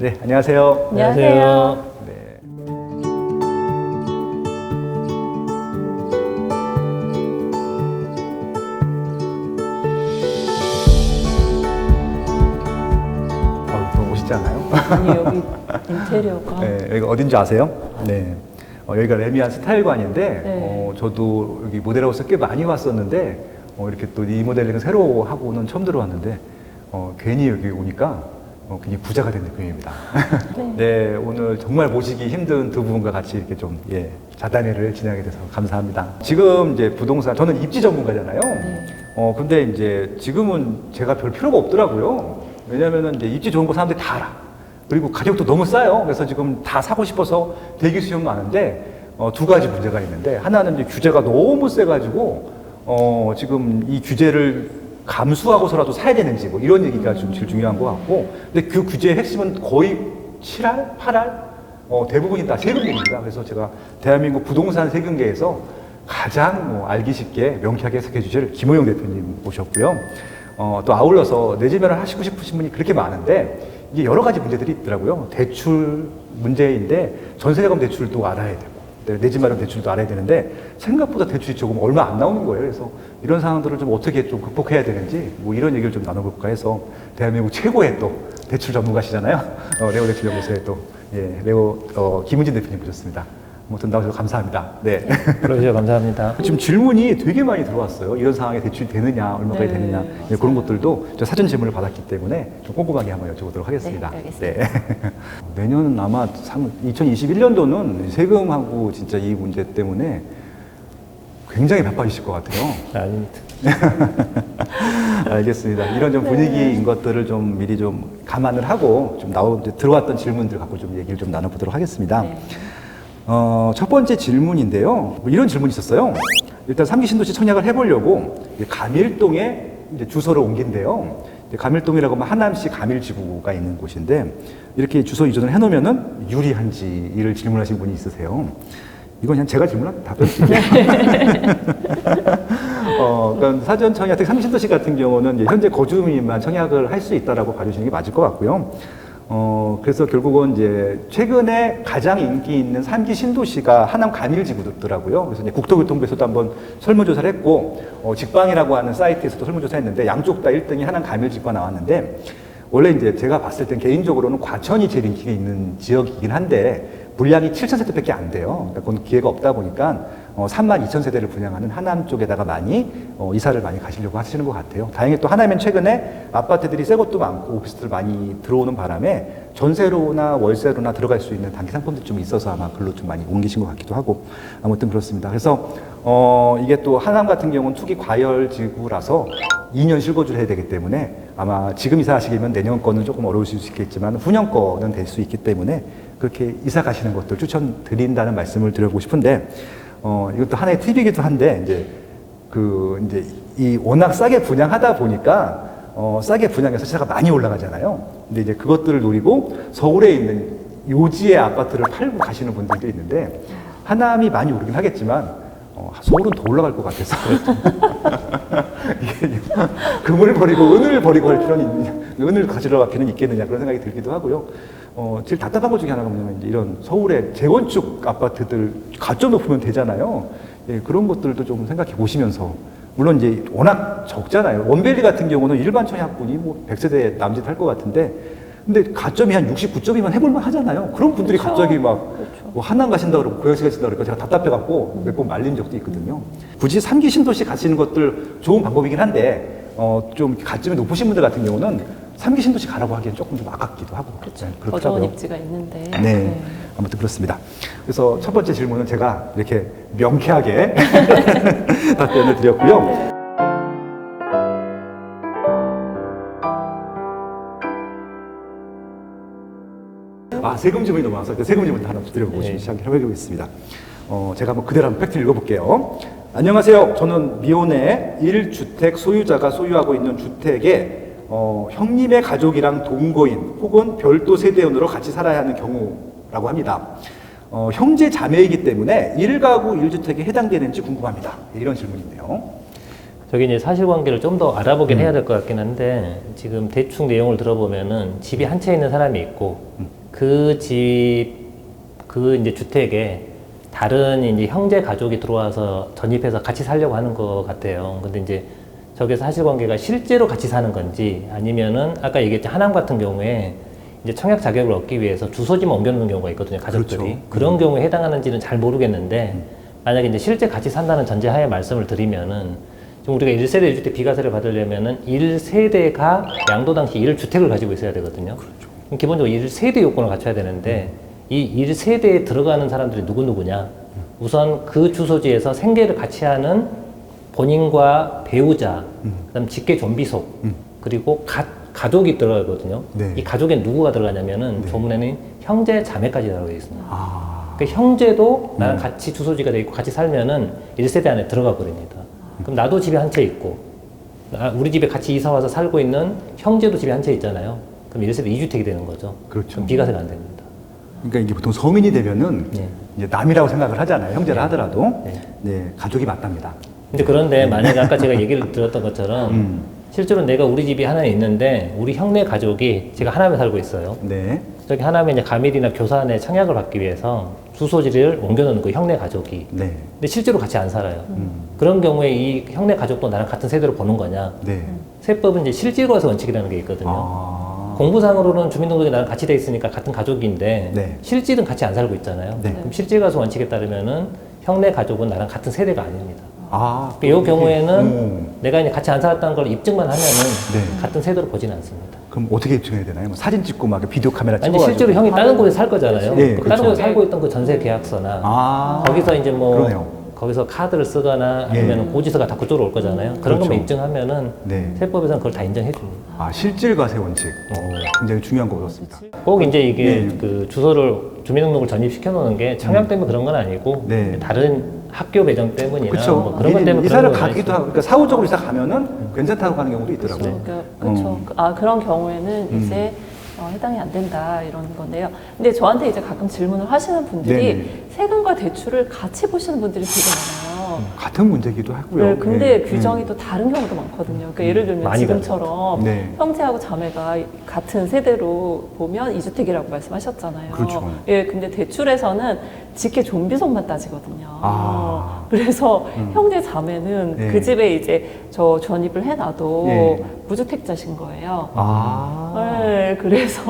네, 안녕하세요. 안녕하세요. 네. 너무 멋있지 않아요? 아니, 여기 인테리어가. 네, 여기가 어딘지 아세요? 네. 여기가 레미안 스타일관인데, 네. 저도 여기 모델하우스 꽤 많이 왔었는데, 이렇게 또 이 모델링을 새로 하고는 처음 들어왔는데, 괜히 여기 오니까 굉장히 부자가 된 느낌입니다. 네. 네, 오늘 정말 모시기 힘든 두 분과 같이 이렇게 좀, 자단회를 진행하게 돼서 감사합니다. 지금 이제 부동산, 저는 입지 전문가잖아요. 네. 근데 이제 지금은 제가 별 필요가 없더라고요. 왜냐면은 이제 입지 좋은 거 사람들이 다 알아. 그리고 가격도 너무 싸요. 그래서 지금 다 사고 싶어서 대기 수요는 많은데, 두 가지 문제가 있는데, 하나는 이제 규제가 너무 세가지고, 지금 이 규제를 감수하고서라도 사야 되는지, 뭐 이런 얘기가 좀 제일 중요한 것 같고, 근데 그 규제의 핵심은 거의 7할, 8할? 대부분이 다 세금입니다. 그래서 제가 대한민국 부동산 세금계에서 가장 알기 쉽게 명쾌하게 해석해 주실 김호영 대표님 모셨고요. 또 아울러서 내 집 마련을 하시고 싶으신 분이 그렇게 많은데, 이게 여러 가지 문제들이 있더라고요. 대출 문제인데 전세자금 대출도 알아야 되고 내 집 마련 대출도 알아야 되는데 생각보다 대출이 조금 얼마 안 나오는 거예요. 그래서 이런 상황들을 좀 어떻게 좀 극복해야 되는지 뭐 이런 얘기를 좀 나눠볼까 해서 대한민국 최고의 또 대출 전문가시잖아요. 레오 대출연구소의 또 레오 김은진 대표님 모셨습니다. 아무튼 나와주셔서 감사합니다. 네. 그러셔서 감사합니다. 지금 질문이 되게 많이 들어왔어요. 이런 상황에 대출이 되느냐, 얼마까지 되느냐. 그런 것들도 저 사전 질문을 받았기 때문에 좀 꼼꼼하게 한번 여쭤보도록 하겠습니다. 네, 알겠습니다. 내년은 아마 2021년도는 세금하고 진짜 이 문제 때문에 굉장히 바빠지실 것 같아요. 아닙니다. 알겠습니다. 이런 좀 분위기인 것들을 좀 미리 좀 감안을 하고 좀 들어왔던 질문들 갖고 좀 얘기를 좀 나눠보도록 하겠습니다. 네. 첫 번째 질문인데요. 뭐 이런 질문이 있었어요. 일단 3기 신도시 청약을 해보려고 감일동에 이제 주소를 옮긴대요. 감일동이라고 하면 하남시 감일지구가 있는 곳인데 이렇게 주소 이전을 해놓으면은 유리한지를 질문하신 분이 있으세요. 이건 그냥 제가 질문한 답변. 그러니까 사전 청약, 특히 3기 신도시 같은 경우는 이제 현재 거주민만 청약을 할 수 있다라고 봐주시는 게 맞을 것 같고요. 그래서 결국은 이제 최근에 가장 인기 있는 3기 신도시가 하남 감일지구더라고요. 그래서 이제 국토교통부에서도 한번 설문조사를 했고, 직방이라고 하는 사이트에서도 설문조사 했는데, 양쪽 다 1등이 하남 감일지구가 나왔는데, 원래 이제 제가 봤을 땐 개인적으로는 과천이 제일 인기가 있는 지역이긴 한데, 분량이 7,000세대밖에 안 돼요. 그러니까 그건 기회가 없다 보니까 32,000세대를 분양하는 하남 쪽에다가 많이 이사를 많이 가시려고 하시는 것 같아요. 다행히 또 하남엔 최근에 아파트들이 새 것도 많고 오피스들 많이 들어오는 바람에 전세로나 월세로나 들어갈 수 있는 단기 상품들이 좀 있어서 아마 글로 좀 많이 옮기신 것 같기도 하고 아무튼 그렇습니다. 그래서 이게 또 하남 같은 경우는 투기 과열 지구라서 2년 실거주를 해야 되기 때문에 아마 지금 이사하시기면 내년 거는 조금 어려우실 수 있겠지만 후년 거는 될 수 있기 때문에 그렇게 이사 가시는 것들 추천드린다는 말씀을 드리고 싶은데 이것도 하나의 팁이기도 한데 이제 이 워낙 싸게 분양하다 보니까 싸게 분양해서 시세가 많이 올라가잖아요. 근데 이제 그것들을 노리고 서울에 있는 요지의 아파트를 팔고 가시는 분들도 있는데 하남이 많이 오르긴 하겠지만 서울은 더 올라갈 것 같아서 이게 금을 버리고 은을 버리고 할 필요는 있느냐, 은을 가지러 갈 필요는 있겠느냐 그런 생각이 들기도 하고요. 제일 답답한 것 중에 하나가 뭐냐면 이제 이런 서울의 재건축 아파트들 가점 높으면 되잖아요. 그런 것들도 좀 생각해 보시면서 물론 이제 워낙 적잖아요. 원밸리 같은 경우는 일반 청약분이 뭐 100세대 남짓 할 것 같은데 근데 가점이 한 69점이면 해볼만 하잖아요. 그런 분들이 그렇죠. 갑자기 막 뭐 하남 가신다 그러고 고양시 가신다 그러니까 제가 답답해갖고 몇 번 말린 적도 있거든요. 굳이 3기 신도시 가시는 것들 좋은 방법이긴 한데 좀 가점이 높으신 분들 같은 경우는 3기 신도시 가라고 하기엔 조금 좀 아깝기도 하고 그렇죠. 그렇더라고요. 거저온 입지가 있는데. 네. 아무튼 그렇습니다. 그래서 첫 번째 질문은 제가 이렇게 명쾌하게 답변을 드렸고요. 세금 질문이 너무 많아서 세금 질문 하나 드려보고 시작해보겠습니다. 제가 한번 그대로 한번 팩트 읽어볼게요. 안녕하세요. 저는 미혼의 1주택 소유자가 소유하고 있는 주택에 형님의 가족이랑 동거인 혹은 별도 세대원으로 같이 살아야 하는 경우라고 합니다. 형제 자매이기 때문에 1가구 1주택에 해당되는지 궁금합니다. 이런 질문인데요. 저게 이제 사실관계를 좀 더 알아보긴 해야 될 것 같긴 한데 지금 대충 내용을 들어보면은 집이 한 채 있는 사람이 있고 그 이제 주택에 다른 이제 형제 가족이 들어와서 전입해서 같이 살려고 하는 것 같아요. 근데 이제 저게 사실관계가 실제로 같이 사는 건지 아니면은 아까 얘기했죠 하남 같은 경우에 이제 청약 자격을 얻기 위해서 주소지만 옮겨놓는 경우가 있거든요. 가족들이. 그렇죠. 그런 경우에 해당하는지는 잘 모르겠는데 만약에 이제 실제 같이 산다는 전제하에 말씀을 드리면은 지금 우리가 1세대 1주택 비과세를 받으려면은 1세대가 양도당시 1주택을 가지고 있어야 되거든요. 그럼 기본적으로 1세대 요건을 갖춰야 되는데 이 1세대에 들어가는 사람들이 누구냐. 우선 그 주소지에서 생계를 같이 하는 본인과 배우자, 그다음 직계 좀비속, 그리고 가족이 들어가거든요. 네. 이 가족에 누구가 들어가냐면은 조문에는 형제, 자매까지 들어가 있습니다. 아, 그 형제도 나랑 같이 주소지가 돼 있고 같이 살면은 1세대 안에 들어가 버립니다. 그럼 나도 집에 한 채 있고, 우리 집에 같이 이사 와서 살고 있는 형제도 집에 한 채 있잖아요. 그럼 1세대 2주택이 되는 거죠. 그렇죠. 그럼 비과세가 안 됩니다. 그러니까 이게 보통 성인이 되면은 네. 이제 남이라고 생각을 하잖아요. 형제를 하더라도. 네. 네, 가족이 맞답니다. 근데 그런데 만약에 아까 제가 얘기를 들었던 것처럼 실제로 내가 우리 집이 하나 있는데 우리 형네 가족이 제가 하남에 살고 있어요. 네. 저기 하남에 이제 가밀이나 교산에 청약을 받기 위해서 주소지를 옮겨놓는 그 형네 가족이. 네. 근데 실제로 같이 안 살아요. 그런 경우에 이 형네 가족도 나랑 같은 세대로 보는 거냐? 네. 세법은 이제 실질과세 원칙이라는 게 있거든요. 아. 공부상으로는 주민등록에 나랑 같이 돼 있으니까 같은 가족인데 네. 실질은 같이 안 살고 있잖아요. 네. 그럼 실질과세 원칙에 따르면은 형네 가족은 나랑 같은 세대가 아닙니다. 아. 이 경우에는 오. 내가 이제 같이 안 살았다는 걸 입증만 하면은 네. 같은 세대로 보지는 않습니다. 그럼 어떻게 입증해야 되나요? 뭐 사진 찍고 막 비디오 카메라 아니, 찍어가지고. 실제로 형이 다른 곳에 살 거잖아요. 네, 그 그렇죠. 다른 곳에 살고 있던 그 전세 계약서나 아. 거기서 이제 뭐 그러네요. 거기서 카드를 쓰거나 아니면 예. 고지서가 다 그쪽으로 올 거잖아요. 그런 그렇죠. 것만 입증하면은 네. 세법에서는 그걸 다 인정해 줍니다. 아, 실질과세 원칙. 굉장히 중요한 거 얻었습니다. 꼭 이제 이게 네. 그 주소를 주민등록을 전입시켜 놓는 게 청약 때문에 그런 건 아니고 네. 다른 학교 배정 때문이나 그렇죠. 뭐 그런 것 때문에 이사를 그런 경우가 가기도 하고, 그러니까 사후적으로 이사 가면은 괜찮다고 하는 경우도 있더라고요. 그렇죠. 그런 경우에는 이제 해당이 안 된다 이런 건데요. 근데 저한테 이제 가끔 질문을 하시는 분들이 네네. 세금과 대출을 같이 보시는 분들이 되게 많아요. 같은 문제기도 하고요. 네, 근데 네. 규정이 또 다른 경우도 많거든요. 그러니까 예를 들면 많이 지금처럼 네. 형제하고 자매가 같은 세대로 보면 2주택이라고 말씀하셨잖아요. 그렇죠. 예, 근데 대출에서는 직계 좀비속만 따지거든요. 아. 그래서 형제 자매는 네. 그 집에 이제 저 전입을 해놔도 네. 무주택자신 거예요. 아. 네, 그래서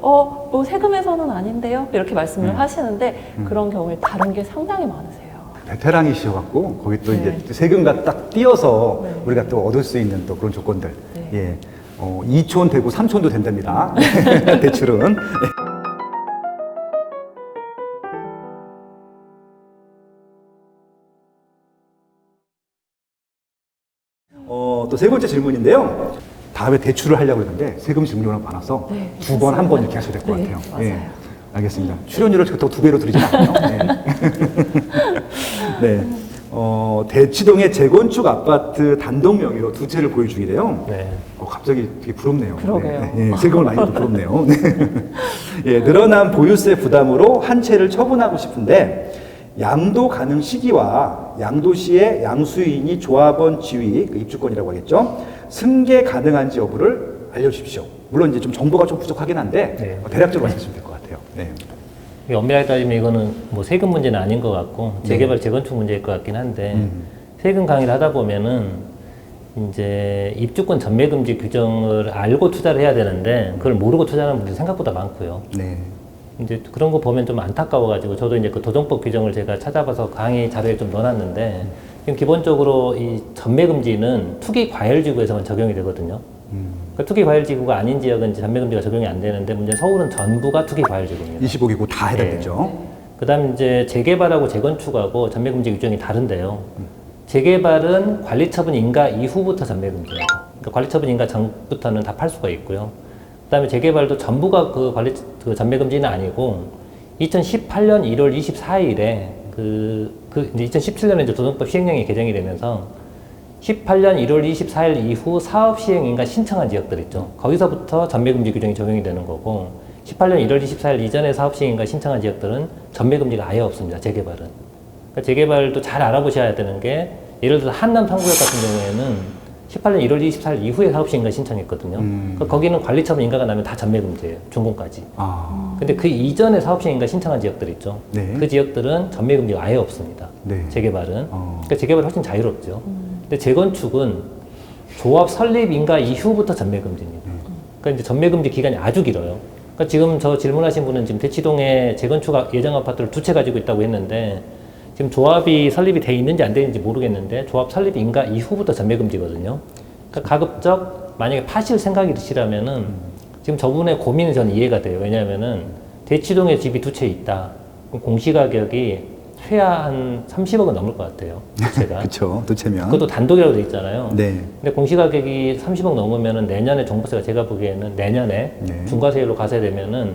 뭐 세금에서는 아닌데요 이렇게 말씀을 하시는데 그런 경우에 다른 게 상당히 많으세요. 베테랑이셔갖고 거기 또 네. 이제 세금과 딱 띄어서 네. 우리가 또 얻을 수 있는 또 그런 조건들. 네. 예. 2촌 되고 3촌도 된답니다. 대출은. 또 세 번째 질문인데요. 다음에 대출을 하려고 했는데 세금 질문이 워낙 많아서 네, 두 번, 한 번 이렇게 하셔야 될 것 네, 같아요. 맞아요. 알겠습니다. 출연료를 또 두 배로 드리지 않아요. 네. 네. 대치동의 재건축 아파트 단독 명의로 두 채를 보유 중이래요. 네. 갑자기 되게 부럽네요. 그러게요. 네, 네, 세금을 많이 내도 부럽네요. 네. 예, 늘어난 보유세 부담으로 한 채를 처분하고 싶은데 양도 가능 시기와 양도시의 양수인이 조합원 지위, 그 입주권이라고 하겠죠. 승계 가능한지 여부를 알려주십시오. 물론 이제 좀 정보가 좀 부족하긴 한데 네. 대략적으로 말씀하시면 될 것 같아요. 네. 엄밀하게 따지면 이거는 뭐 세금 문제는 아닌 것 같고 재개발 재건축 문제일 것 같긴 한데 세금 강의를 하다 보면은 이제 입주권 전매 금지 규정을 알고 투자를 해야 되는데 그걸 모르고 투자하는 분들이 생각보다 많고요. 네. 이제 그런 거 보면 좀 안타까워가지고 저도 이제 그 도정법 규정을 제가 찾아봐서 강의 자료에 좀 넣어놨는데 지금 기본적으로 이 전매 금지는 투기 과열지구에서만 적용이 되거든요. 그러니까 투기 과열지구가 아닌 지역은 이제 전매 금지가 적용이 안 되는데 문제는 서울은 전부가 투기 과열지구입니다. 25기구 다 해당되죠. 그다음 이제 재개발하고 재건축하고 전매 금지 규정이 다른데요. 재개발은 관리처분 인가 이후부터 전매 금지예요. 그러니까 관리처분 인가 전부터는 다 팔 수가 있고요. 그다음에 재개발도 전부가 그 전매 금지는 아니고 2018년 1월 24일에 이제 2017년에 이제 도정법 시행령이 개정이 되면서 18년 1월 24일 이후 사업 시행 인가 신청한 지역들 있죠. 거기서부터 전매 금지 규정이 적용이 되는 거고 18년 1월 24일 이전에 사업 시행 인가 신청한 지역들은 전매 금지가 아예 없습니다. 재개발은. 그러니까 재개발도 잘 알아보셔야 되는 게 예를 들어 한남 상구역 같은 경우에는 18년 1월 24일 이후에 사업시행가 신청했거든요. 그러니까 거기는 관리처분 인가가 나면 다 전매금지예요. 준공까지. 아, 근데 그 이전에 사업시행가 신청한 지역들 있죠. 네. 그 지역들은 전매금지가 아예 없습니다. 네. 재개발은. 어. 그러니까 재개발이 훨씬 자유롭죠. 근데 재건축은 조합 설립 인가 이후부터 전매금지입니다. 그러니까 이제 전매금지 기간이 아주 길어요. 그러니까 지금 저 질문하신 분은 지금 대치동에 재건축 예정 아파트를 2채 가지고 있다고 했는데 지금 조합이 설립이 돼 있는지 안 돼 있는지 모르겠는데 조합 설립 인가 이후부터 전매금지거든요. 그러니까 가급적 만약에 파실 생각이시라면은 지금 저분의 고민이 저는 이해가 돼요. 왜냐하면은 대치동에 집이 2채 있다. 그럼 공시가격이 최하 한 30억은 넘을 것 같아요. 제가. 그쵸. 도체면. 그것도 단독이라고 돼 있잖아요. 네. 근데 공시가격이 30억 넘으면은 내년에 종부세가 제가 보기에는 내년에 네. 중과세율로 가세야 되면은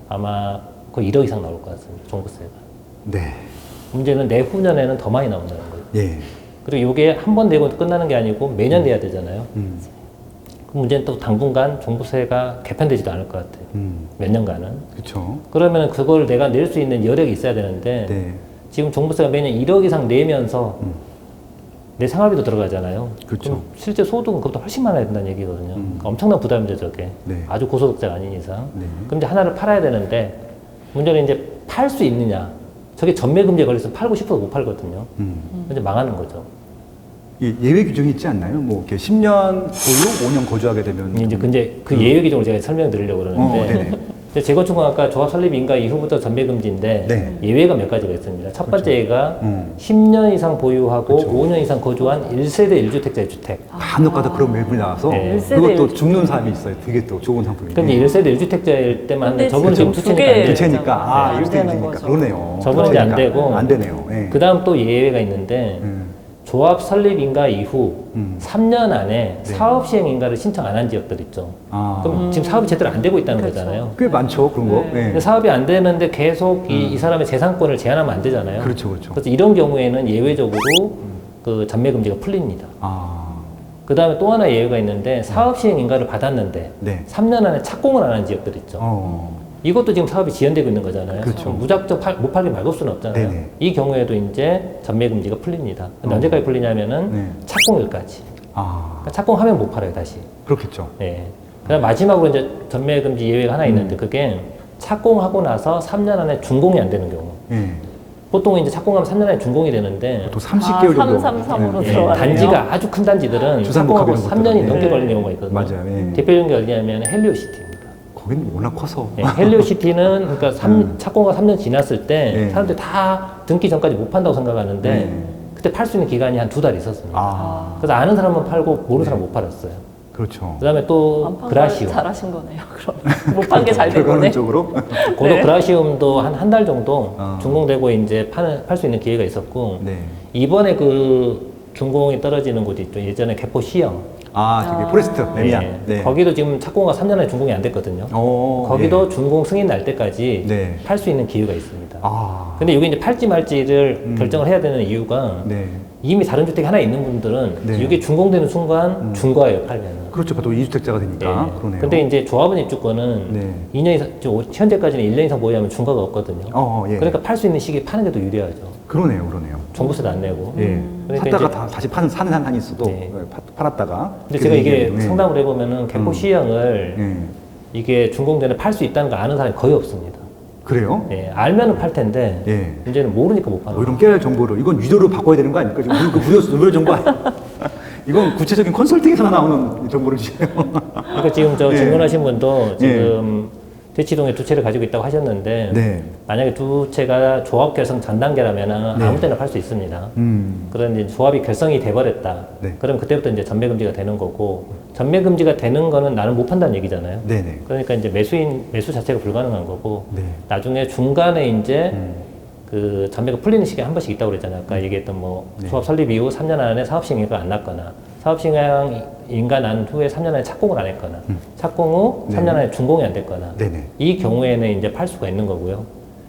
아마 거의 1억 이상 나올 것 같습니다. 종부세가. 네. 문제는 내후년에는 더 많이 나온다는 거예요. 예. 그리고 이게 한 번 내고 끝나는 게 아니고 매년 내야 되잖아요. 그 문제는 또 당분간 종부세가 개편되지도 않을 것 같아요. 몇 년간은. 그쵸. 그러면 그걸 내가 낼 수 있는 여력이 있어야 되는데 네. 지금 종부세가 매년 1억 이상 내면서 내 생활비도 들어가잖아요. 그렇죠. 그럼 실제 소득은 그것보다 훨씬 많아야 된다는 얘기거든요. 그러니까 엄청난 부담이죠, 저게. 네. 아주 고소득자가 아닌 이상. 네. 그럼 이제 하나를 팔아야 되는데 문제는 이제 팔 수 있느냐. 저게 전매금지에 걸려서 팔고 싶어도 못 팔거든요. 이제 망하는 거죠. 이 예외 규정이 있지 않나요? 뭐 이렇게 10년 보유, 5년 거주하게 되면 이제 근데 그 예외 규정을 제가 설명드리려고 그러는데 네네. 근데 재건축은 아까 조합 설립 인가 이후부터 전매금지인데 네. 예외가 몇 가지가 있습니다. 첫 번째 예가 음. 10년 이상 보유하고 그렇죠. 5년 이상 거주한 1세대 1주택자의 주택. 간혹가다 그런 매물이 나와서 네. 그것도 죽는 사람이 있어요. 되게 또 좋은 상품이에요. 근데 1세대 1주택자일 때만 근데 하는데 저분은 지금 지금 2채니까 두 개. 주체니까 아 안 이럴 때 되는 되니까 거죠. 그러네요. 저번은 이제 안 그러니까 되고. 안 되네요. 예. 그 다음 또 예외가 있는데 조합 설립 인가 이후 3년 안에 사업 시행 인가를 신청 안 한 지역들 있죠. 아. 그럼 지금 사업이 제대로 안 되고 있다는 그렇죠. 거잖아요. 꽤 많죠 그런 거. 네. 예. 근데 사업이 안 되는데 계속 이 사람의 재산권을 제한하면 안 되잖아요. 그렇죠, 그렇죠. 그래서 이런 경우에는 예외적으로 그 전매금지가 풀립니다. 아, 그 다음에 또 하나 예외가 있는데 사업 시행 인가를 받았는데 네. 3년 안에 착공을 안 한 지역들 있죠. 이것도 지금 사업이 지연되고 있는 거잖아요. 그렇죠. 무작정 못 팔게 말고 수는 없잖아요. 네네. 이 경우에도 이제 전매금지가 풀립니다. 근데 언제까지 풀리냐면은 네. 착공일까지. 아, 그러니까 착공하면 못 팔아요, 다시. 그렇겠죠. 예. 그다음 마지막으로 이제 전매금지 예외가 하나 있는데 그게 착공하고 나서 3년 안에 준공이 안 되는 경우. 예. 보통 이제 착공하면 3년 안에 준공이 되는데 또 30개월 정도. 333으로 예. 예, 들어가네요. 단지가 아주 큰 단지들은 주상복합 착공하고 이런 3년이 것들은. 넘게 네. 걸리는 경우가 있거든요. 맞아요. 예. 대표적인 게 어디냐면 헬리오시티입니다. 거기는 워낙 커서. 예, 헬리오시티는 그러니까 착공가 3년 지났을 때 네. 사람들이 다 등기 전까지 못 판다고 생각하는데 네. 그때 팔 수 있는 기간이 한 2달 있었습니다. 아, 그래서 아는 사람은 팔고 모르는 사람은 못 팔았어요. 그렇죠. 그다음에 또 안판 그라시움. 잘하신 거네요. 그럼 못 판 게 잘 된 거네. 결과론적으로. 고도 네. 그라시움도 한 달 정도 어. 준공되고 이제 팔 수 있는 기회가 있었고 네. 이번에 그 준공이 떨어지는 곳이 있죠. 예전에 개포 시형. 아, 저기 포레스트 매니아. 예. 네. 거기도 지금 착공가 3년 안에 준공이 안 됐거든요. 거기도 준공 승인 날 때까지 네. 팔 수 있는 기회가 있습니다. 아, 근데 이게 이제 팔지 말지를 결정을 해야 되는 이유가 네. 이미 다른 주택이 하나 있는 분들은 네. 이게 준공되는 순간 중과예요, 팔면은. 그렇죠. 또 2주택자가 되니까. 예. 그러네요. 근데 이제 조합원 입주권은 네. 2년 이상, 현재까지는 1년 이상 보유하면 중과가 없거든요. 예. 그러니까 팔 수 있는 시기에 파는 게 더 유리하죠. 그러네요. 그러네요. 종부세도 안 내고. 예. 그러니까 샀다가 이제- 다시 사는 한이 있어도 네. 팔았다가. 근데 제가 이게 예. 상담을 해보면은 개포 시형을 예. 이게 준공전에 팔 수 있다는 거 아는 사람이 거의 없습니다. 그래요? 예, 알면은 팔 텐데 예. 문제는 모르니까 못 파는 거예요. 이런 깨알 정보를 이건 유료로 바꿔야 되는 거 아닙니까? 지금 그 무료 정보 아니에요? 이건 구체적인 컨설팅에서 나오는 정보를 주세요. 그러니까 지금 저 예. 질문하신 분도 지금 대치동에 2채를 가지고 있다고 하셨는데 네. 만약에 2채가 조합 결성 전 단계라면 네. 아무 때나 팔 수 있습니다. 음. 그런데 이제 조합이 결성이 돼버렸다. 네. 그럼 그때부터 이제 전매금지가 되는 거고 전매금지가 되는 거는 나는 못 판다는 얘기잖아요. 네네. 그러니까 이제 매수 자체가 불가능한 거고 네. 나중에 중간에 이제 그 전매가 풀리는 시기가 한 번씩 있다고 그랬잖아요. 아까 얘기했던 뭐 네. 조합 설립 이후 3년 안에 사업시행인가 안 났거나 사업시행인가 난 후에 3년 안에 착공을 안 했거나 착공 후 네. 3년 안에 준공이 안 됐거나 네네. 이 경우에는 이제 팔 수가 있는 거고요.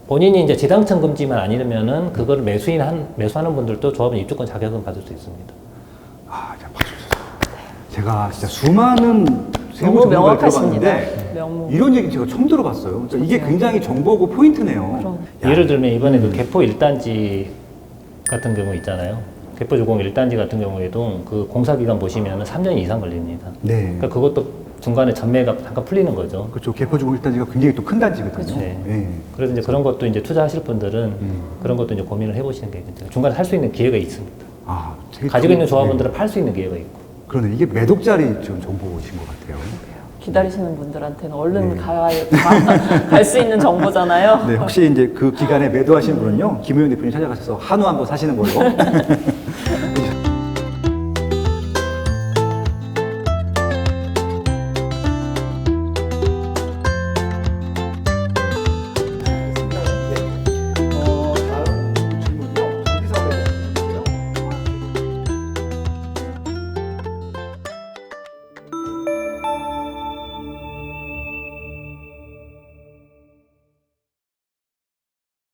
본인이 이제 지당청 금지만 아니면은 그거를 매수하는 분들도 조합은 입주권 자격은 받을 수 있습니다. 아, 자, 박수 주세요. 제가 진짜 수많은 세무 너무 전문가를 명확하십니다. 들어봤는데 명문. 이런 얘기 제가 처음 들어봤어요. 그러니까 이게 굉장히 정보고 포인트네요. 그럼. 야, 예를 들면 이번에 그 개포 1단지 같은 경우 있잖아요. 개포주공 1단지 같은 경우에도 그 공사 기간 보시면 3년 이상 걸립니다. 네. 그러니까 그것도 중간에 전매가 잠깐 풀리는 거죠. 그렇죠. 개포주공 1단지가 굉장히 또 큰 단지거든요. 그렇죠. 네. 예. 그래서 이제 그런 것도 이제 투자하실 분들은 그런 것도 이제 고민을 해보시는 게 괜찮아요. 중간에 살 수 있는 기회가 있습니다. 아, 되게 가지고 있는 좋은- 조합원들은 팔 수 있는 기회가 있고. 그러네. 이게 매독자리 좀 정보신 것 같아요. 기다리시는 분들한테는 얼른 네. 갈 수 있는 정보잖아요. 네, 혹시 이제 그 기간에 매도하신 분은요, 김효연 대표님 찾아가셔서 한우 한번 사시는 걸로.